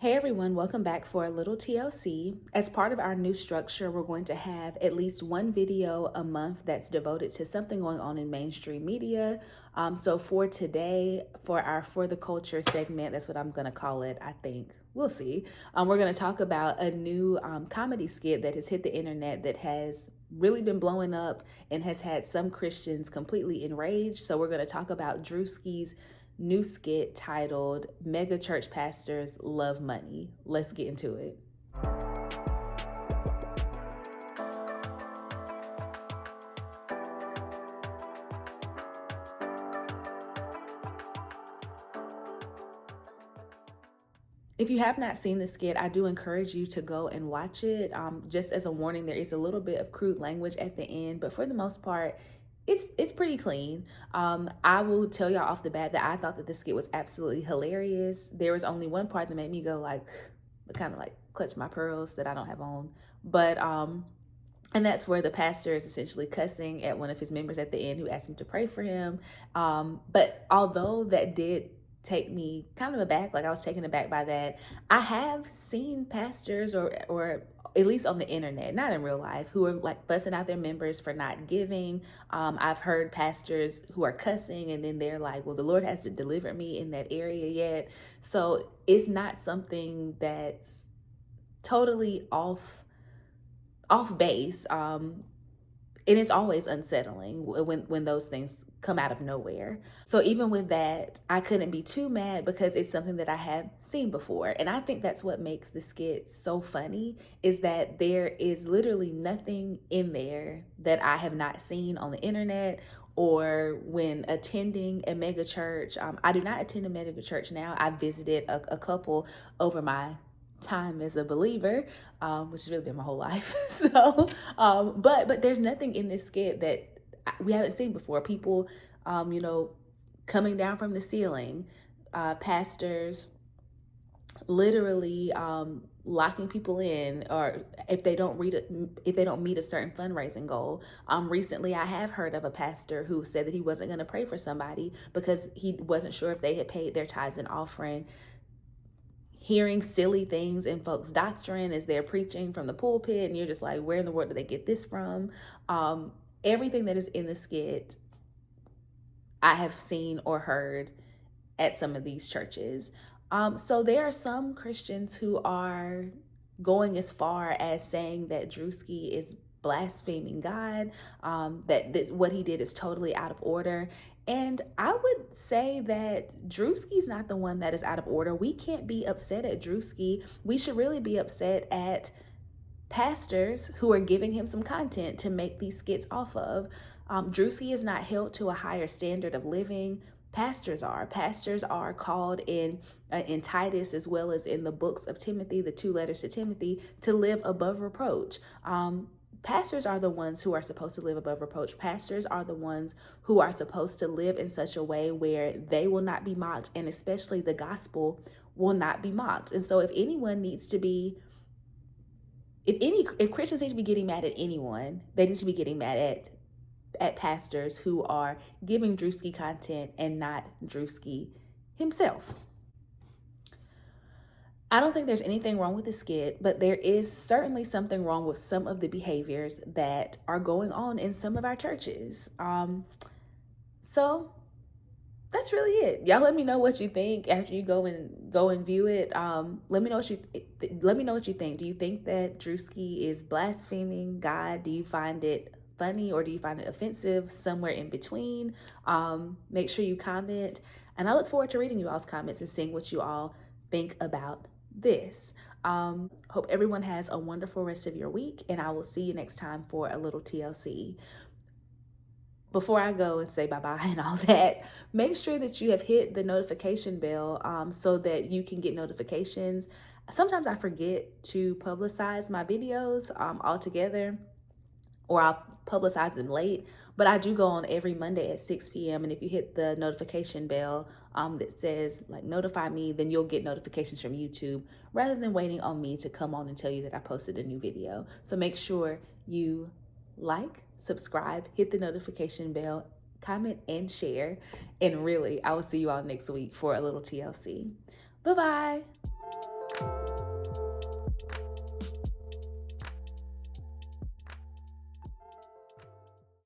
Hey everyone, welcome back for a little TLC. As part of our new structure, we're going to have at least one video a month that's devoted to something going on in mainstream media. So for today, for our For the Culture segment, that's what I'm going to call it, I think. We'll see. We're going to talk about a new comedy skit that has hit the internet that has really been blowing up and has had some Christians completely enraged. So we're going to talk about Druski's new skit titled Mega Church Pastors Love Money. Let's get into it. If you have not seen the skit, I do encourage you to go and watch it. Just as a warning, there is a little bit of crude language at the end, but for the most part, it's pretty clean. I will tell y'all off the bat that I thought that the skit was absolutely hilarious. There was only one part that made me go like, kind of like clutch my pearls that I don't have on, but and that's where the pastor is essentially cussing at one of his members at the end who asked him to pray for him. But although that did take me kind of aback, like I was taken aback by that, I have seen pastors or at least on the internet, not in real life, who are like fussing out their members for not giving. I've heard pastors who are cussing and then they're like, well, the Lord hasn't delivered me in that area yet. So it's not something that's totally off base, and it's always unsettling when those things come out of nowhere. So even with that, I couldn't be too mad because it's something that I have seen before, and I think that's what makes the skit so funny, is that there is literally nothing in there that I have not seen on the internet or when attending a mega church. I do not attend a mega church now. I visited a couple over my time as a believer, which has really been my whole life. So, but there's nothing in this skit that we haven't seen before. People, you know, coming down from the ceiling, pastors literally locking people in, or if they don't if they don't meet a certain fundraising goal. Recently I have heard of a pastor who said that he wasn't going to pray for somebody because he wasn't sure if they had paid their tithes and offering. Hearing silly things in folks' doctrine as they're preaching from the pulpit, and you're just like, where in the world did they get this from? Everything that is in the skit, I have seen or heard at some of these churches. So there are some Christians who are going as far as saying that Druski is blaspheming God, that what he did is totally out of order. And I would say that Druski's not the one that is out of order. We can't be upset at Druski. We should really be upset at pastors who are giving him some content to make these skits off of. Druski is not held to a higher standard of living. Pastors are. Pastors are called in Titus, as well as in the books of Timothy, the two letters to Timothy, to live above reproach. Pastors are the ones who are supposed to live above reproach. Pastors are the ones who are supposed to live in such a way where they will not be mocked, and especially the gospel will not be mocked. And so if anyone needs to be, if Christians need to be getting mad at anyone, they need to be getting mad at pastors who are giving Druski content and not Druski himself. I don't think there's anything wrong with the skit, but there is certainly something wrong with some of the behaviors that are going on in some of our churches. So that's really it. Y'all let me know what you think after you go and view it. Let me know what you think. Do you think that Druski is blaspheming God? Do you find it funny, or do you find it offensive? Somewhere in between. Make sure you comment, and I look forward to reading you all's comments and seeing what you all think about this. Hope everyone has a wonderful rest of your week, and I will see you next time for a little TLC. Before I go and say bye-bye and all that, make sure that you have hit the notification bell so that you can get notifications. Sometimes I forget to publicize my videos altogether, or I'll publicize them late, but I do go on every Monday at 6 p.m. And if you hit the notification bell that says like notify me, then you'll get notifications from YouTube rather than waiting on me to come on and tell you that I posted a new video. So make sure you like, subscribe, hit the notification bell, comment, and share. And really, I will see you all next week for a little TLC. Bye-bye.